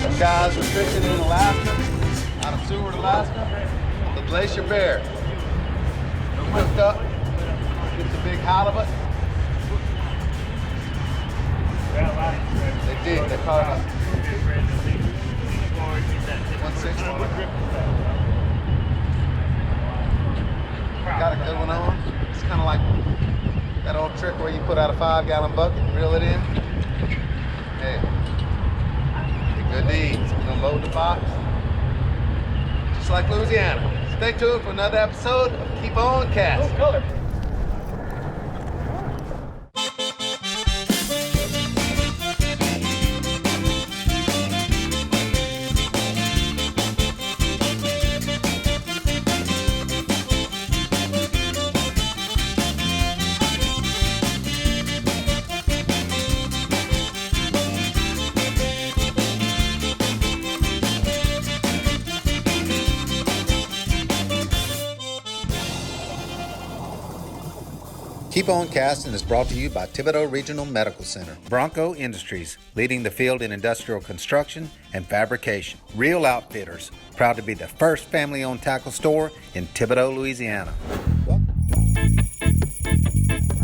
Some guys are fishing in Alaska, out of Seward, Alaska, the Glacier Bear. Hooked up, gets a big halibut. They did, they caught him. 160. Got a good one on. It's kind of like that old trick where you put out a 5-gallon bucket and reel it in. Hey, good deeds. We're gonna load the box, just like Louisiana. Stay tuned for another episode of Keep On Casting. Keep On Casting is brought to you by Thibodeau Regional Medical Center. Bronco Industries, leading the field in industrial construction and fabrication. Real Outfitters, proud to be the first family-owned tackle store in Thibodeau, Louisiana.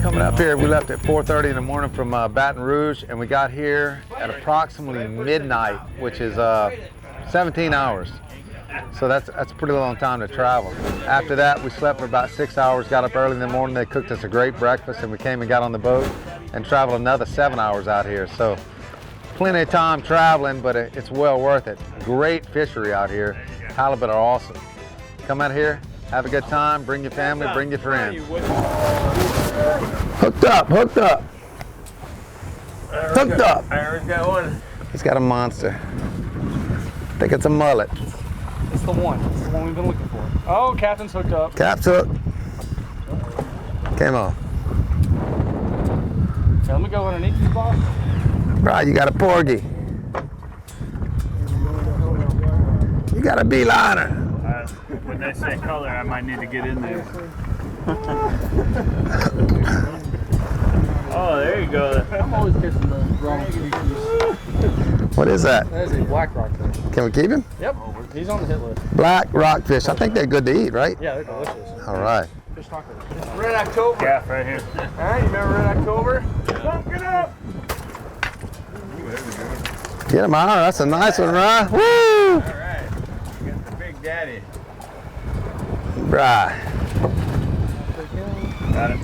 Coming up here, we left at 4:30 in the morning from Baton Rouge, and we got here at approximately midnight, which is 17 hours. So that's a pretty long time to travel. After that, we slept for about 6 hours, got up early in the morning. They cooked us a great breakfast, and we came and got on the boat and traveled another 7 hours out here. So plenty of time traveling, but it's well worth it. Great fishery out here. Halibut are awesome. Come out here, have a good time, bring your family, bring your friends. Hooked up, hooked up. Hooked up. Aaron's got one. He's got a monster. I think it's a mullet. It's the one. It's the one we've been looking for. Oh, Captain's hooked up. Cap's hooked. Came on. Okay, let me go underneath this box. Bro, you got a porgy. You got a beeliner. When they say color, I might need to get in there. Oh, there you go. I'm always catching the wrong species. What is that? That is a black rockfish. Can we keep him? Yep, he's on the hit list. Black rockfish. I think they're good to eat, right? Yeah, they're delicious. All right. Fish taco. Red October. Yeah, right here. All right, you remember Red October? Pump it up. Get him out. That's a nice one, right? Woo! All right. You got the big daddy. Right. Got it.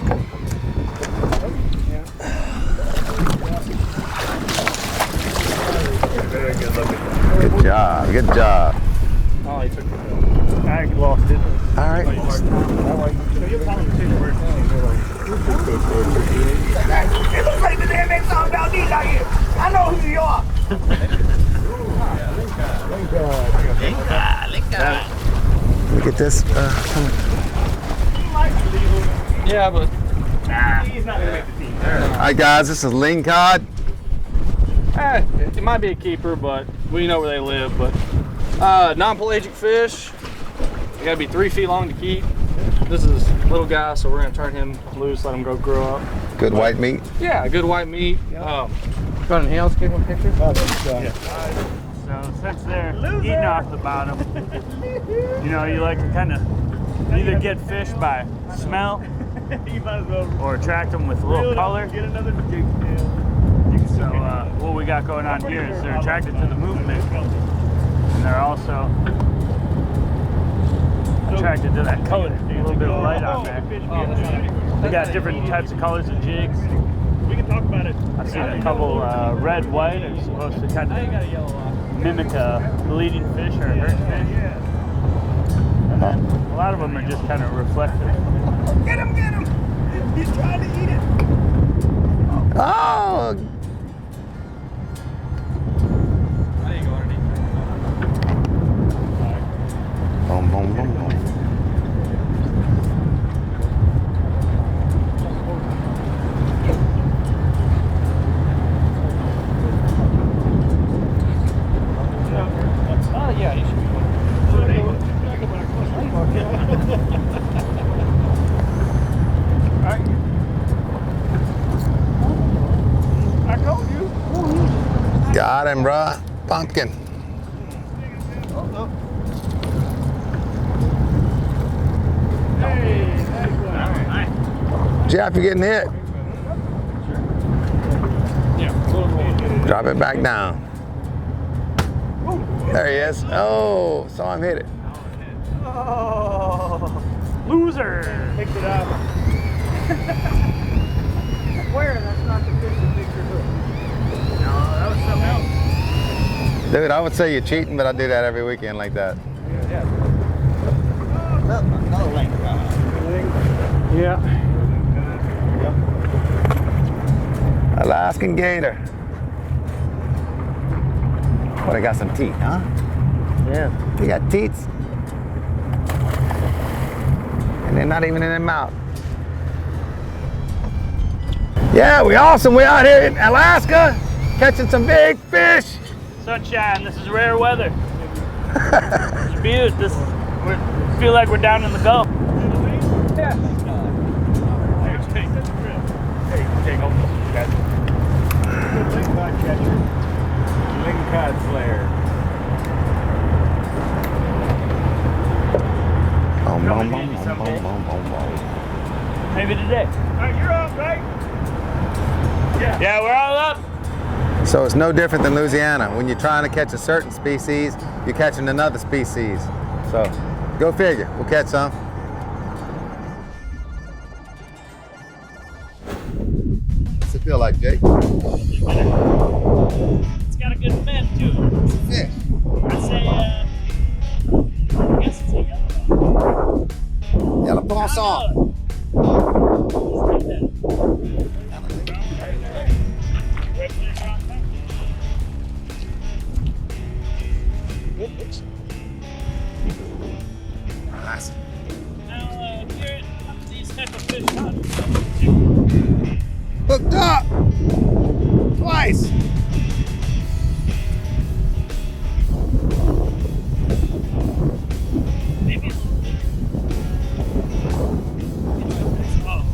Very good looking. Good job. Good job. Oh, he took it. I lost it. All right. It looks like the damn next song about these out here. I know who you are. Look at this. Yeah, but He's not gonna make the team. All right, guys. This is lingcod. it might be a keeper, but we know where they live. But non-pelagic fish, they gotta be 3 feet long to keep. This is a little guy, so we're gonna turn him loose, let him go grow up. Good white meat. Yeah, good white meat. Go ahead and let's get one picture. So since they're eating off the bottom, you know, you like to kind of either get fish by smell or attract them with a little color. Get another jig tail. So what we got going on here is they're attracted to the movement, and they're also attracted to that color. A little bit of light on there. We got different types of colors of jigs. We can talk about it. I've seen a couple red, white are supposed to kind of mimic a bleeding fish or a hurt fish. And then a lot of them are just kind of reflective. Get him, get him! He's trying to eat it. Oh. Boom, boom, boom, boom. Yeah, you should be one. I told you. Got him, bruh. Pumpkin. Jeff, you're getting hit. Drop it back down. There he is. Oh, saw him hit it. Oh, loser. Picked it up. Where? That's not the fish that picked your hook. No, that was something else. Dude, I would say you're cheating, but I do that every weekend like that. Another length. Yeah. Alaskan gator. Oh, they got some teeth, huh? Yeah. They got teeth. And they're not even in their mouth. Yeah, we awesome. We out here in Alaska catching some big fish. Sunshine, this is rare weather. It's beautiful. This is, we feel like we're down in the Gulf. Yeah. Cod Slayer. Boom, boom, boom, boom, boom, boom, boom, boom. Maybe today. Alright, you're up, right? Yeah, we're all up. So it's no different than Louisiana. When you're trying to catch a certain species, you're catching another species. So go figure, we'll catch some. What's it feel like, Jake? It's got a good bend to it. It's a fish. I'd say, I guess it's a yellow. Yellow poisson. Nice. Now, here, these type of fish hunt. Hooked up twice. Maybe a little bit. Oh.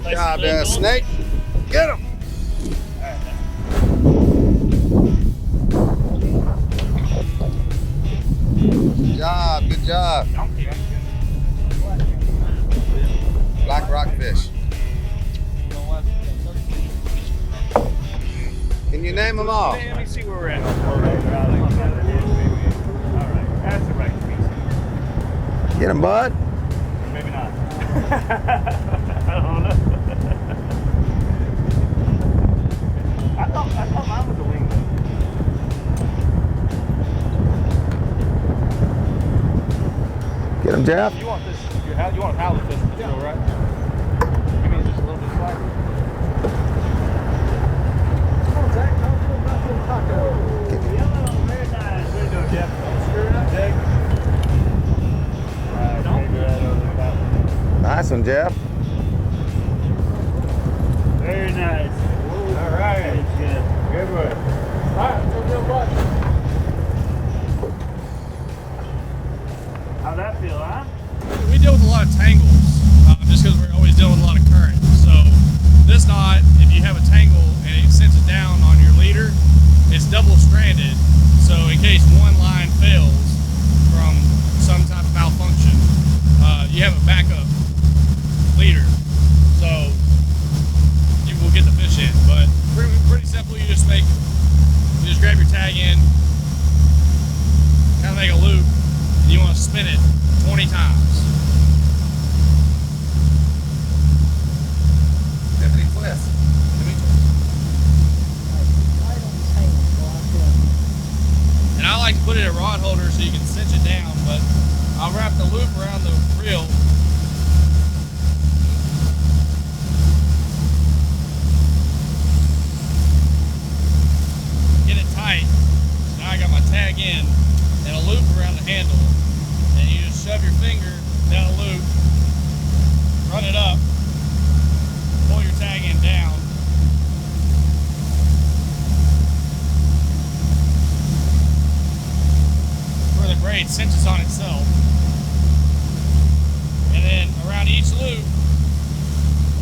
Good job there, snake. Get him. Good job, good job. Black rockfish. Can you name them all? Let me see where we're at. Alright, that's the right species. Get him, bud. Maybe not. I don't know. I thought mine was a wing. Get him, Jeff. You want this? You want a pallet fish for the drill, right? Give me just a little bit slack. Yellow, very nice. Way to go, Jeff. Screw it up, Jake. Nice one, Jeff. Very nice. All right. Good. Good one. All right, let's go get a butt. How'd that feel, huh? We deal with a lot of tangles, just because we're always dealing with a lot of current. So this knot, if you have a tangle and it sends it down on your leader, it's double stranded. So in case one line fails from some type of malfunction, you have a backup leader. So you will get the fish in. But pretty simple. You just grab your tag in, kind of make a loop, and you want to spin it 20 times. Tiffany twist. And I like to put it at rod holder so you can cinch it down, but I'll wrap the loop around the reel. Get it tight. Now I got my tag in and a loop around the handle. And you just shove your finger down a loop, run it up, pull your tag in down. Where the braid cinches on itself. And then around each loop,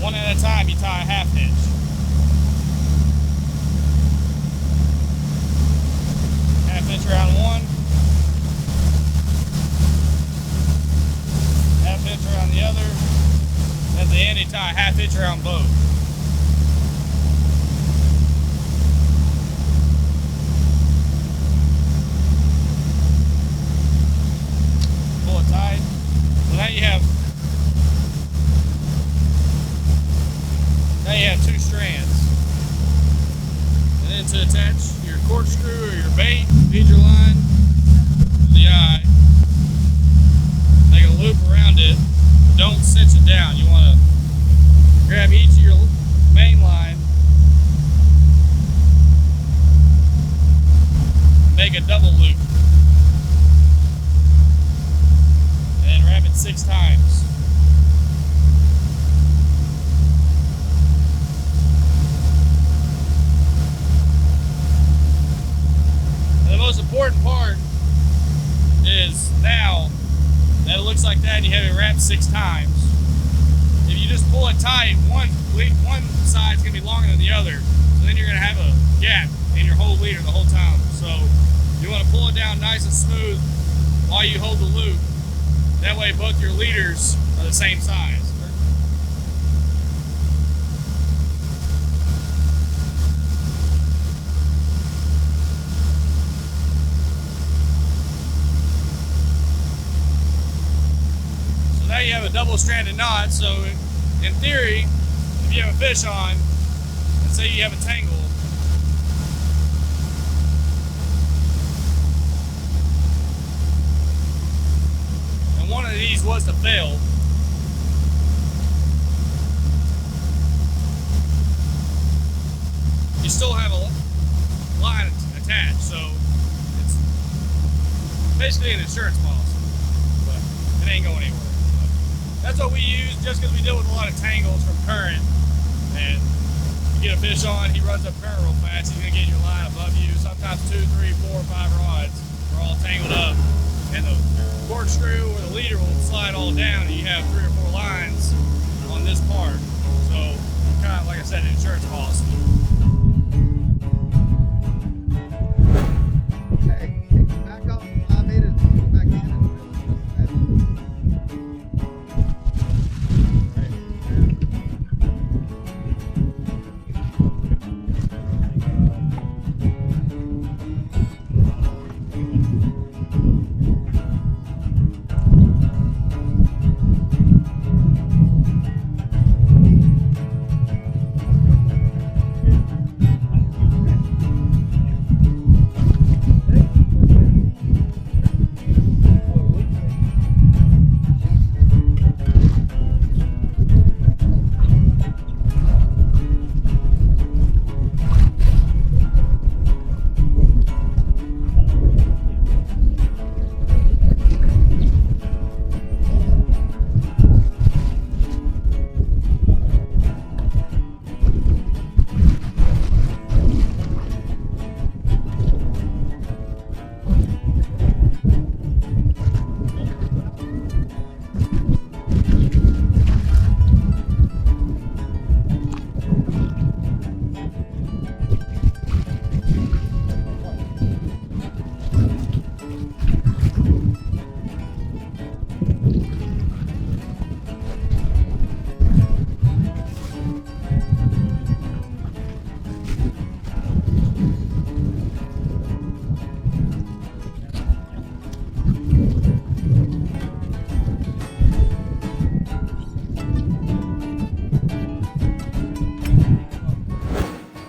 one at a time, you tie a half hitch. fit your own boat. Pull it tight. So now you have two strands. And then to attach your corkscrew or your bait, feed your line to the eye. Make a loop around it. Don't cinch it down. You want to grab each of your main line, make a double loop, and then wrap it 6 times. And the most important part is now that it looks like that and you have it wrapped 6 times. If you just pull it tight, one side's going to be longer than the other. So then you're going to have a gap in your whole leader the whole time. So you want to pull it down nice and smooth while you hold the loop. That way both your leaders are the same size. Now you have a double-stranded knot, so in theory, if you have a fish on, and say you have a tangle, and one of these was to fail, you still have a line attached, so it's basically an insurance policy, but it ain't going anywhere. That's what we use just because we deal with a lot of tangles from current. And you get a fish on, he runs up current real fast, he's going to get your line above you. Sometimes 2, 3, 4, 5 rods are all tangled up. And the corkscrew or the leader will slide all down and you have 3 or 4 lines on this part. So, kind of like I said, an insurance policy. Hey, back up 5 meters, back in.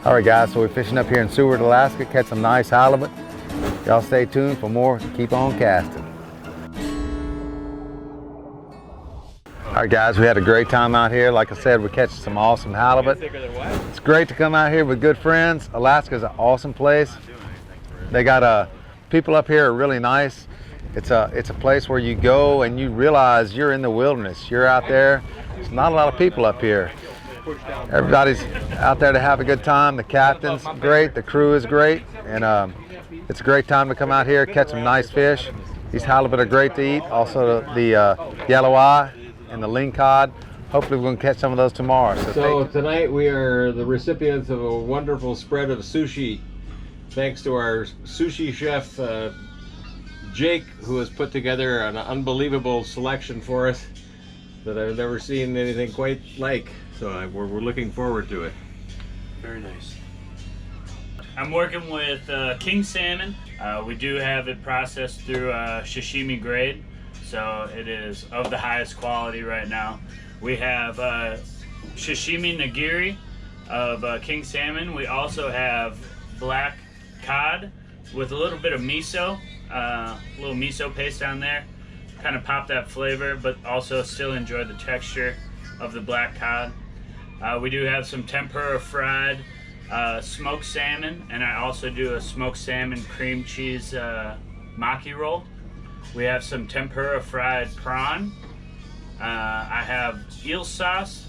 All right, guys, so we're fishing up here in Seward, Alaska, catch some nice halibut. Y'all stay tuned for more Keep On Casting. All right, guys, we had a great time out here. Like I said, we're catching some awesome halibut. It's great to come out here with good friends. Alaska's an awesome place. They got people up here are really nice. It's a place where you go and you realize you're in the wilderness. You're out there. There's not a lot of people up here. Everybody's out there to have a good time. The captain's great, the crew is great, and it's a great time to come out here, catch some nice fish. These halibut are great to eat. Also the yellow eye and the lingcod. Hopefully we're going to catch some of those tomorrow. So tonight we are the recipients of a wonderful spread of sushi, thanks to our sushi chef Jake, who has put together an unbelievable selection for us that I've never seen anything quite like. So we're looking forward to it. Very nice. I'm working with king salmon. We do have it processed through sashimi grade, so it is of the highest quality right now. We have sashimi nigiri of king salmon. We also have black cod with a little bit of miso, a little miso paste on there, kind of pop that flavor, but also still enjoy the texture of the black cod. We do have some tempura fried smoked salmon, and I also do a smoked salmon cream cheese maki roll. We have some tempura fried prawn. I have eel sauce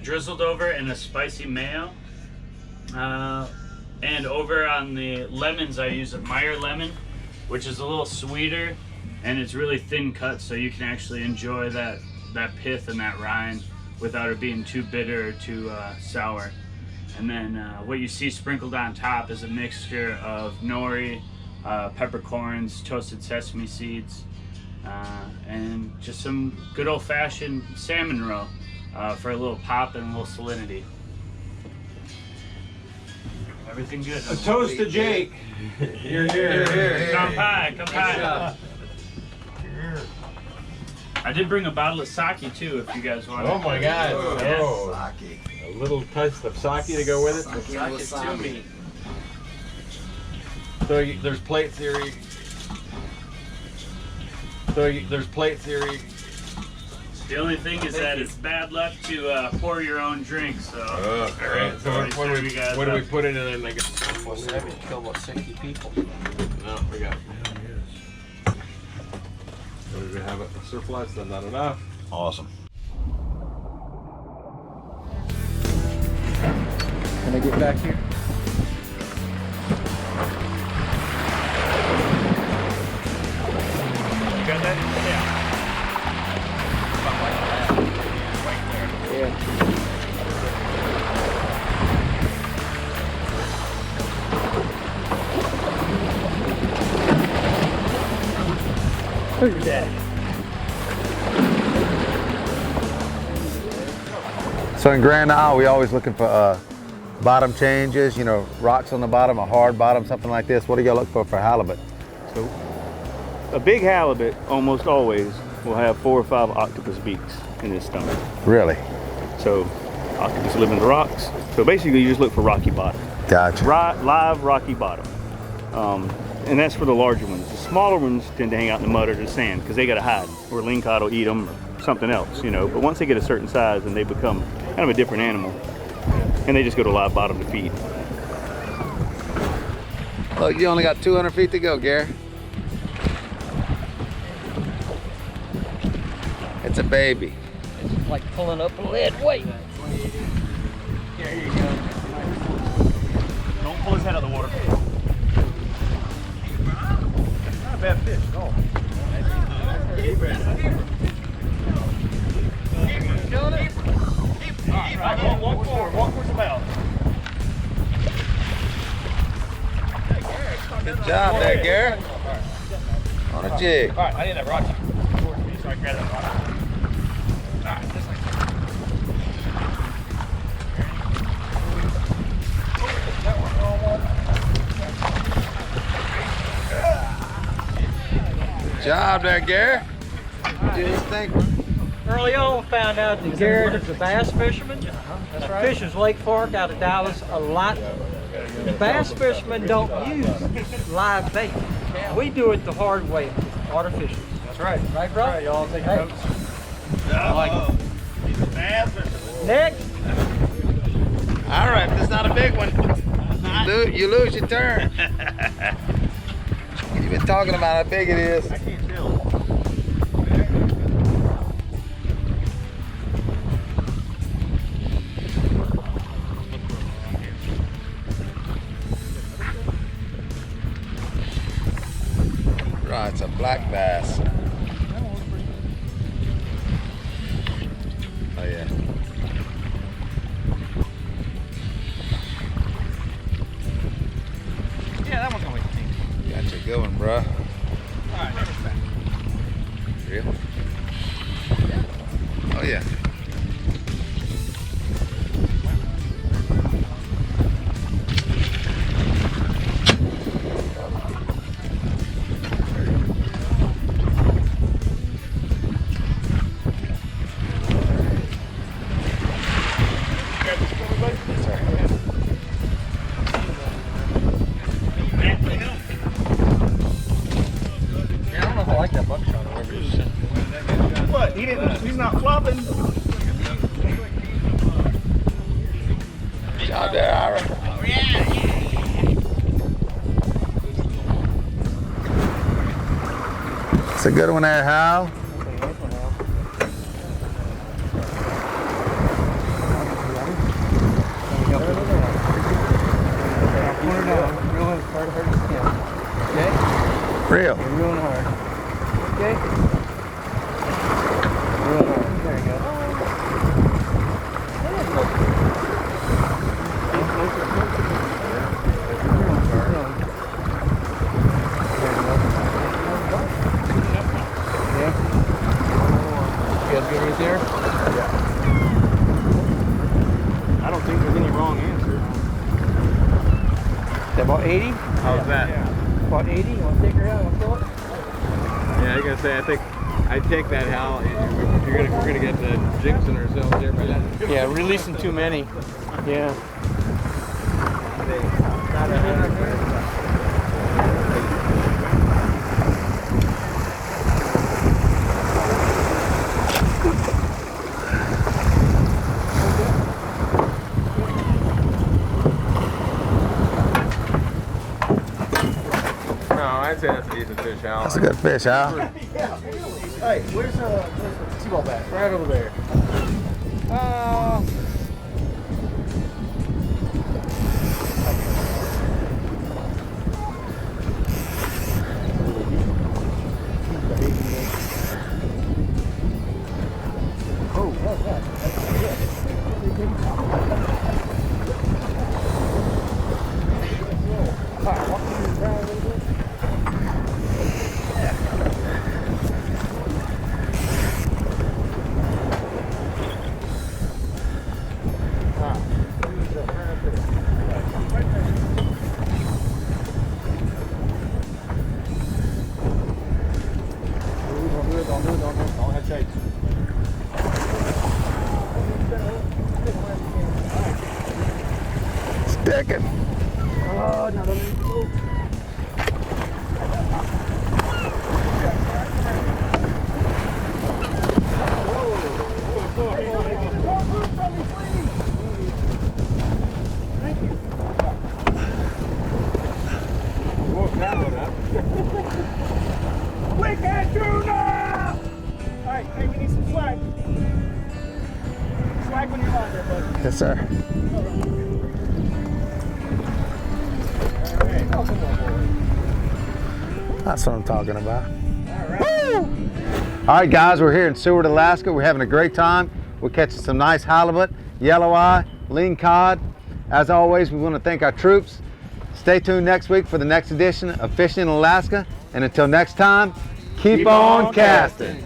drizzled over in a spicy mayo. And over on the lemons, I use a Meyer lemon, which is a little sweeter, and it's really thin cut, so you can actually enjoy that pith and that rind without it being too bitter or too sour. And then what you see sprinkled on top is a mixture of nori, peppercorns, toasted sesame seeds, and just some good old-fashioned salmon roe for a little pop and a little salinity. Everything good. A toast to Jake. Here, here. Come pie, come pie. I did bring a bottle of sake too, if you guys want. Oh my God! Yes. A little touch of sake to go with it. Sake to me. So there's plate theory. There's plate theory. The only thing is that it's bad luck to pour your own drink. So. All right. So what do we put in it? Like What's that? We killed about 60 people. no, we got. So we have a surplus, then not enough. Awesome. Can I get back here? You got that? Yeah. Who's your daddy? So in Grand Isle, we always looking for bottom changes, you know, rocks on the bottom, a hard bottom, something like this. What do y'all look for halibut? So a big halibut almost always will have 4 or 5 octopus beaks in his stomach. Really? So octopus live in the rocks. So basically you just look for rocky bottom. Gotcha. Live rocky bottom. And that's for the larger ones. The smaller ones tend to hang out in the mud or the sand because they got to hide, or lingcod will eat them or something else, you know. But once they get a certain size, then they become kind of a different animal, and they just go to live bottom to feed. Look, you only got 200 feet to go, Gary. It's a baby. It's like pulling up a lead weight. There you go. Don't pull his head out of the water. Not a bad fish at all. Alright, walk forward. Walk towards the bow. Good job there, Gary. On a jig. Alright, I need that rock. So I grab that rock. Alright, just like Good job there, Gary. Do his thing. Early on, found out that Garrett is a bass fisherman. That's right. Fishes Lake Fork out of Dallas a lot. Bass fishermen don't use live bait. We do it the hard way, artificial. that's right. Right, bro? Alright, y'all take notes. I like it. He's a bass fisherman. Next. All right, but it's not a big one. You lose your turn. You've been talking about how big it is. I can't tell. Right, it's a black bass. Oh yeah. Yeah, that one's gonna wait. Got you going, bro. Alright, never back. Real? Oh yeah. Job there, Ira. It's a good one there, Hal. Real. Real hard. Okay? Real hard. There you go. Yeah. You guys good right there? I don't think there's any wrong answer. Is that about 80? How's that? About 80? You want to take her out? Want to throw it? Yeah, I was gonna say, I think I'd take that, Hal. We're gonna get the jinxing ourselves here by that. Yeah, releasing too many. Yeah. No, I'd say that's a decent fish, Hal. That's a good fish, Hal. Hey, where's the T-ball bat? Right over there. Sticking. We can't do now! Alright, hey, we need some swag. Swag when you're on there, bud. Yes, sir. That's what I'm talking about. All right, guys, we're here in Seward, Alaska. We're having a great time. We're catching some nice halibut, yellow eye, lean cod. As always, we want to thank our troops. Stay tuned next week for the next edition of Fishing in Alaska. And until next time, keep on casting.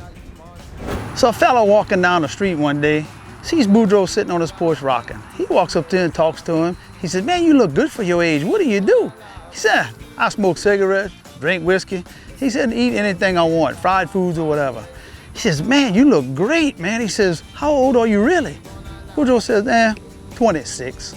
So a fellow walking down the street one day sees Boudreaux sitting on his porch rocking. He walks up to him and talks to him. He says, "Man, you look good for your age. What do you do?" He said, "I smoke cigarettes, drink whiskey." He said, "Eat anything I want, fried foods or whatever." He says, "Man, you look great, man." He says, "How old are you really?" Boudreaux says, 26.